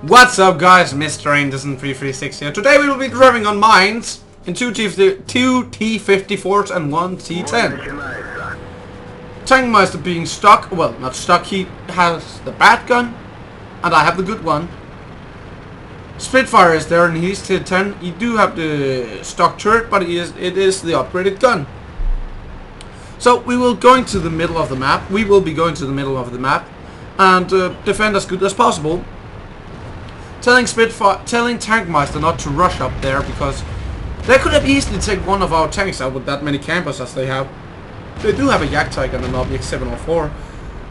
What's up guys, Mr. Anderson336 here. Today we will be driving on mines in two T-54s and one T-10. Tankmeister being stuck, well not stuck, he has the bad gun and I have the good one. Spitfire is there and he's T-10. You do have the stock turret, but it is the upgraded gun. So we will going to the middle of the map. We will be going to the middle of the map and defend as good as possible. Telling Tankmeister not to rush up there because they could have easily taken one of our tanks out with that many campers as they have. They do have a Jagdtiger and an Object 704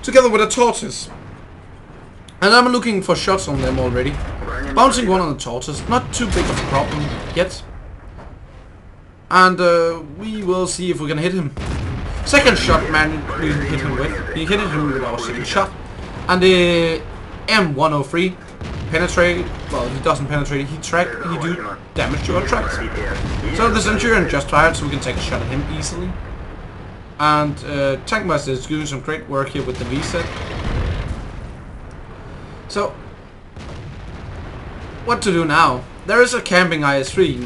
together with a Tortoise. And I'm looking for shots on them already. Bouncing one on the Tortoise, not too big of a problem yet. And we will see if we can hit him. Second shot, man, we hit him with. He hit him with our second shot. And the M103 penetrate, well he doesn't penetrate, he do damage to our tracks. So the Centurion just fired, so we can take a shot at him easily. And Tankmeister is doing some great work here with the reset. So what to do now? There is a camping IS-3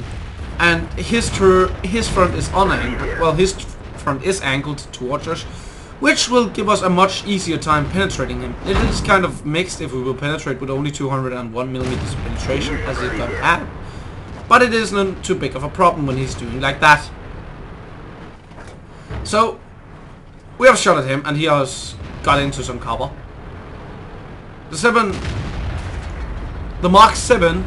and his front is unangled. Well, his front is angled towards us, which will give us a much easier time penetrating him. It is kind of mixed if we will penetrate with only 201mm penetration as it does have, but it isn't too big of a problem when he's doing like that. So we have shot at him and he has got into some cover. The Mark 7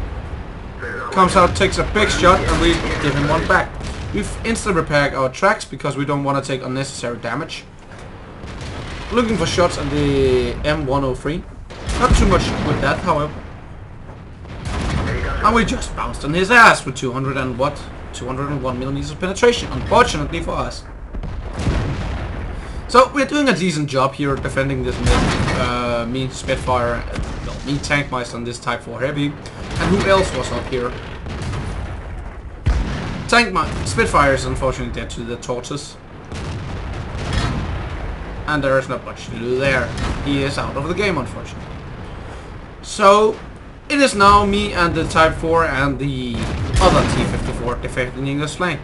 comes out, takes a big shot, and we give him one back. We've instant repaired our tracks because we don't want to take unnecessary damage. Looking for shots on the M103. Not too much with that, however. And we just bounced on his ass with 201mm of penetration, unfortunately for us. So we're doing a decent job here defending this mid. Me Spitfire, well, me Tankmeister on this Type 4 Heavy. And who else was up here? Spitfire is unfortunately dead to the Tortoise. And there is not much to do there. He is out of the game, unfortunately. So it is now me and the Type 4 and the other T-54 defending this flank.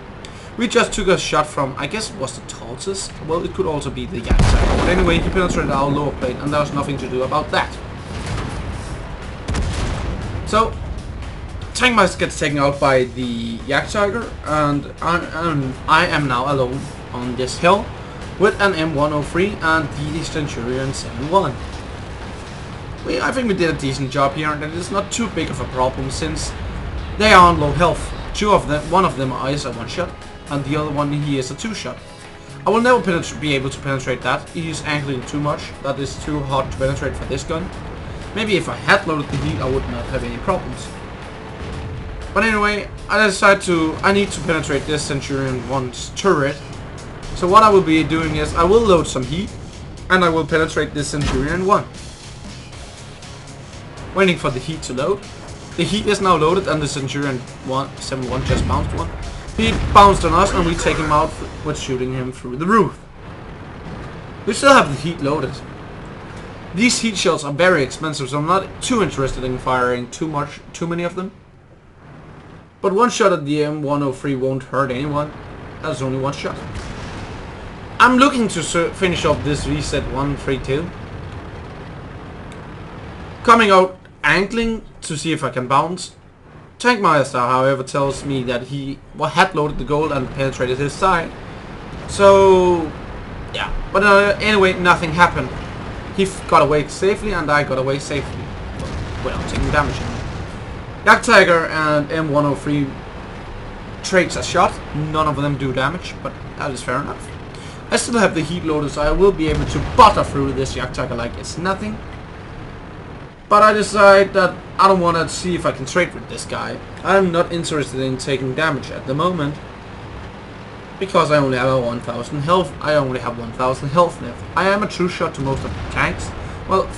We just took a shot from, I guess it was the Tortoise. Well, it could also be the Jagdtiger. But anyway, he penetrated our lower plate and there was nothing to do about that. So Tankmeister gets taken out by the Jagdtiger and I am now alone on this hill with an M103 and the Centurion 71. I think we did a decent job here, and it is not too big of a problem since they are on low health. One of them is a one-shot, and the other one he is a two-shot. I will never be able to penetrate that. He is angling too much. That is too hard to penetrate for this gun. Maybe if I had loaded the heat, I would not have any problems. But anyway, I need to penetrate this Centurion 1's turret. So what I will be doing is I will load some heat and I will penetrate this Centurion 1. Waiting for the heat to load. The heat is now loaded and the Centurion 71 just bounced one. He bounced on us and we take him out with shooting him through the roof. We still have the heat loaded. These heat shells are very expensive, so I'm not too interested in firing too many of them. But one shot at the M103 won't hurt anyone. That's only one shot. I'm looking to finish off this reset 132. Coming out angling to see if I can bounce. Tankmeister, however, tells me that he had loaded the gold and penetrated his side. So, yeah. But anyway, nothing happened. He got away safely and I got away safely. Well, taking damage. Jagdtiger and M103 trades a shot. None of them do damage, but that is fair enough. I still have the heat loaded, so I will be able to butter through this Jagdtiger like it's nothing. But I decide that I don't want to see if I can trade with this guy. I'm not interested in taking damage at the moment. Because I only have a 1000 health. I only have 1000 health left. I am a true shot to most of the tanks. Well,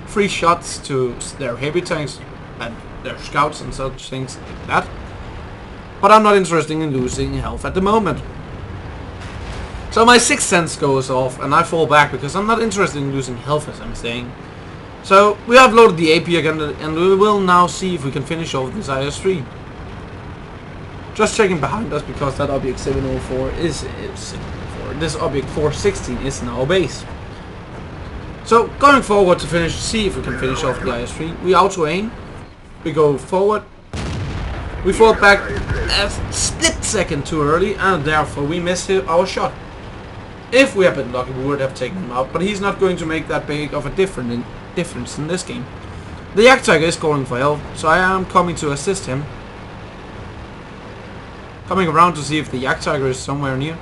3 shots to their heavy tanks and their scouts and such things like that. But I'm not interested in losing health at the moment. So my 6th sense goes off and I fall back because I'm not interested in losing health, as I'm saying. So we have loaded the AP again, and we will now see if we can finish off this IS-3. Just checking behind us because that object 704 is 704. This object 416 is now base. So going forward to finish, see if we can finish off the IS-3. We auto aim. We go forward. We fall back a split second too early, and therefore we missed our shot. If we had been lucky, we would have taken him out, but he's not going to make that big of a difference in this game. The Yak Tiger is going for help, so I am coming to assist him. Coming around to see if the Yak Tiger is somewhere near.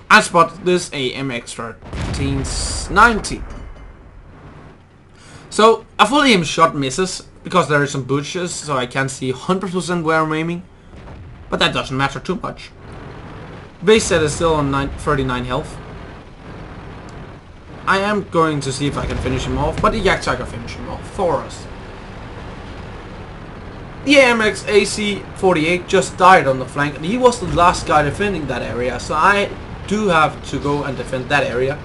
I spot this AMX-1390. So a full aim shot misses because there are some bushes, so I can't see 100% where I'm aiming. But that doesn't matter too much. Base set is still on 39 health. I am going to see if I can finish him off, but the Yak Tiger finished him off for us. The AMX AC-48 just died on the flank, and he was the last guy defending that area, so I do have to go and defend that area.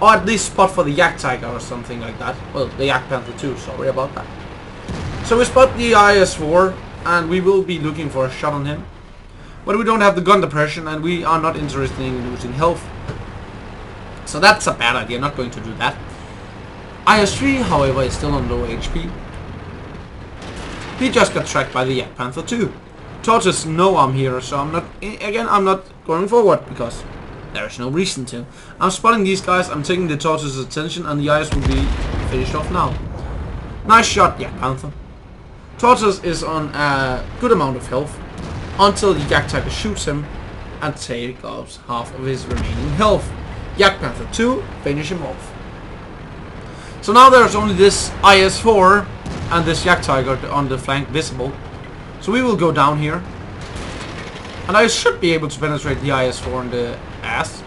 Or at least spot for the Yak Tiger or something like that. Well, the Yak Panther too, sorry about that. So we spot the IS-4, and we will be looking for a shot on him. But we don't have the gun depression, and we are not interested in losing health. So that's a bad idea, not going to do that. IS-3, however, is still on low HP. He just got tracked by the Yak Panther too. Tortoise know I'm here, so I'm not going forward because there is no reason to. I'm spotting these guys, I'm taking the Tortoise's attention, and the IS will be finished off now. Nice shot, Yak Panther. Tortoise is on a good amount of health until the Yak Tiger shoots him and takes off half of his remaining health. Yak Panther 2, finish him off. So now there's only this IS-4 and this Yak Tiger on the flank visible. So we will go down here. And I should be able to penetrate the IS-4 in the ass.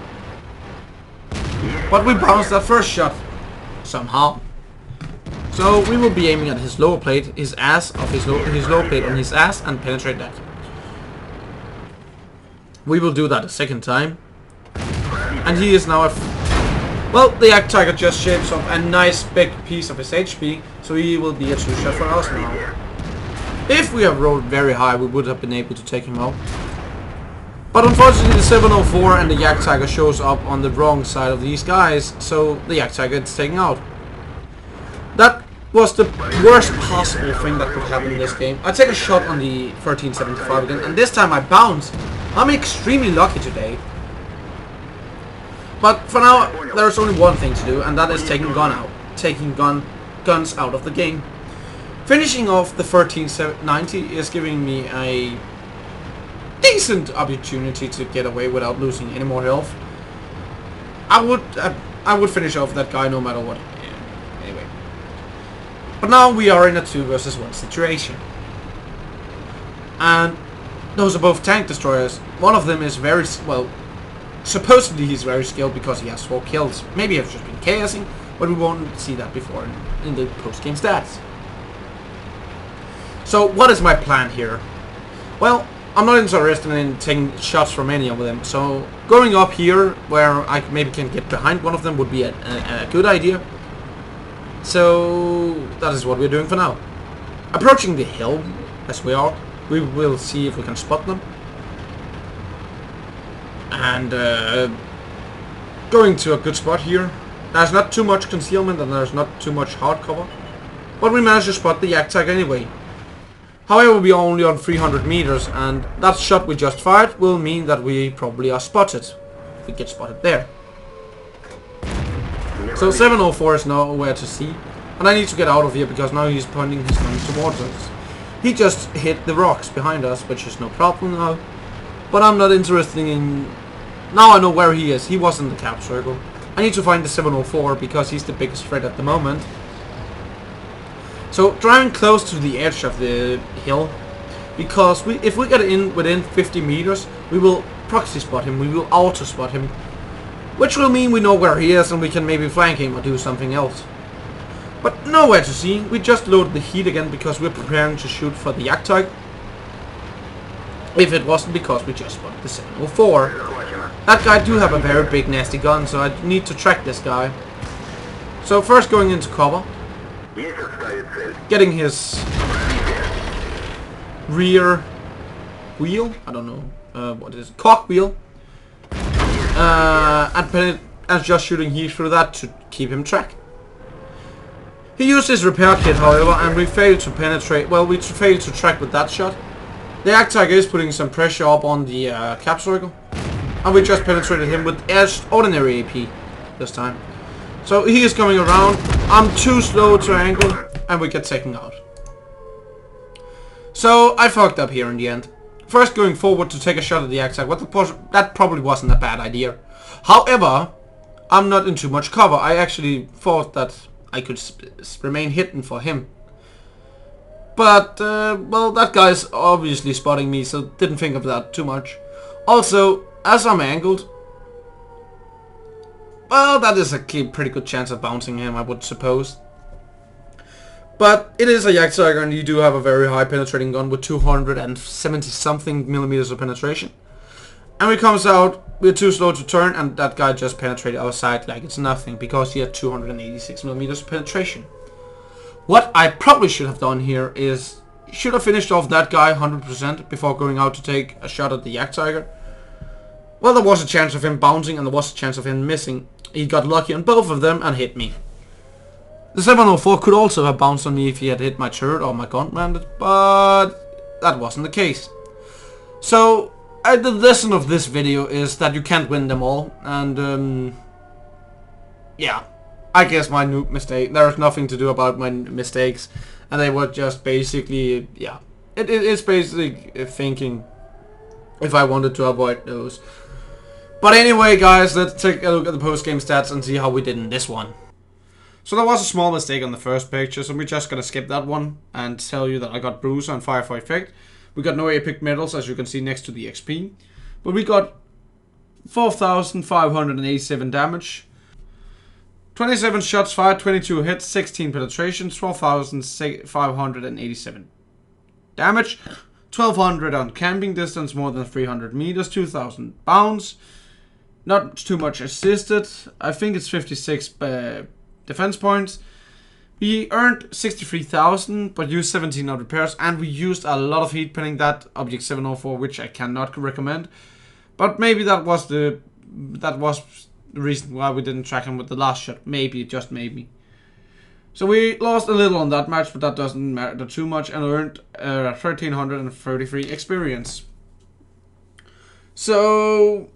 But we bounced that first shot somehow. So we will be aiming at his lower plate, his lower plate on his ass, and penetrate that. We will do that a second time. And he is now well, the Yak Tiger just shaves off a nice big piece of his HP, so he will be a 2-shot for us now. If we have rolled very high, we would have been able to take him out. But unfortunately the 704 and the Yak Tiger shows up on the wrong side of these guys, so the Yak Tiger is taken out. That was the worst possible thing that could happen in this game. I take a shot on the 1375 again, and this time I bounce. I'm extremely lucky today. But for now, there's only one thing to do, and that is taking guns out of the game. Finishing off the 1390 is giving me a decent opportunity to get away without losing any more health. I would finish off that guy no matter what. Yeah, anyway. But now we are in a 2 versus 1 situation. And those are both tank destroyers. One of them is very, well, supposedly he's very skilled because he has 4 kills. Maybe he has just been chaosing, but we won't see that before in the post-game stats. So what is my plan here? Well, I'm not interested in taking shots from any of them, so going up here where I maybe can get behind one of them would be a good idea. So that is what we're doing for now. Approaching the hill as we are, we will see if we can spot them. And going to a good spot here. There's not too much concealment and there's not too much hard cover, but we managed to spot the Yak Tiger anyway. However, we are only on 300 meters, and that shot we just fired will mean that we probably are spotted. If we get spotted there. So 704 is nowhere to see, and I need to get out of here because now he's pointing his gun towards us. He just hit the rocks behind us, which is no problem now. But I'm not interested in... Now I know where he is. He was in the cap circle. I need to find the 704 because he's the biggest threat at the moment. So driving close to the edge of the hill, because if we get in within 50 meters, we will proxy spot him, we will auto spot him, which will mean we know where he is and we can maybe flank him or do something else. But nowhere to see. We just loaded the heat again because we're preparing to shoot for the Yak Tiger. If it wasn't because we just spotted the 704. That guy do have a very big nasty gun, so I need to track this guy. So first going into cover. getting his rear wheel, I don't know what it is, cock wheel, and just shooting heat through that to keep him track. He used his repair kit, however, and we failed to penetrate. Well, we failed to track with that shot. The Jagdtiger is putting some pressure up on the cap circle, and we just penetrated him with ordinary AP this time. So he is coming around. I'm too slow to angle, and we get taken out. So I fucked up here in the end. First going forward to take a shot at the Jagdtiger, that probably wasn't a bad idea. However, I'm not in too much cover. I actually thought that I could remain hidden for him. But, well, that guy's obviously spotting me, so didn't think of that too much. Also, as I'm angled, well, that is a pretty good chance of bouncing him, I would suppose. But it is a Jagdtiger, and you do have a very high penetrating gun with 270 something millimeters of penetration. And we comes out, we're too slow to turn, and that guy just penetrated our side like it's nothing, because he had 286 millimeters of penetration. What I probably should have done here is, should have finished off that guy 100% before going out to take a shot at the Jagdtiger. Well, there was a chance of him bouncing, and there was a chance of him missing. He got lucky on both of them and hit me. The 704 could also have bounced on me if he had hit my turret or my gun rounded, but that wasn't the case. So, the lesson of this video is that you can't win them all, and yeah, I guess my noob mistake. There's nothing to do about my mistakes, and they were just basically, yeah, it's basically thinking if I wanted to avoid those. But anyway, guys, let's take a look at the post-game stats and see how we did in this one. So there was a small mistake on the first picture, so we're just gonna skip that one and tell you that I got Bruiser and Fire for Effect. We got no epic medals, as you can see next to the XP, but we got 4,587 damage, 27 shots fired, 22 hits, 16 penetration, 12,587 damage, 1,200 on camping distance, more than 300 meters, 2,000 bounce, not too much assisted. I think it's 56 defense points. We earned 63,000, but used 17 on repairs, and we used a lot of heat pinning that Object 704, which I cannot recommend. But maybe that was the reason why we didn't track him with the last shot. Maybe, just maybe. So we lost a little on that match, but that doesn't matter too much, and earned 1,333 experience. So,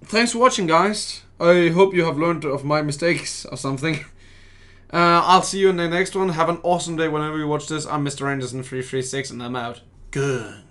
thanks for watching, guys. I hope you have learned of my mistakes or something. I'll see you in the next one. Have an awesome day whenever you watch this. I'm Mr. Anderson336, and I'm out. Good.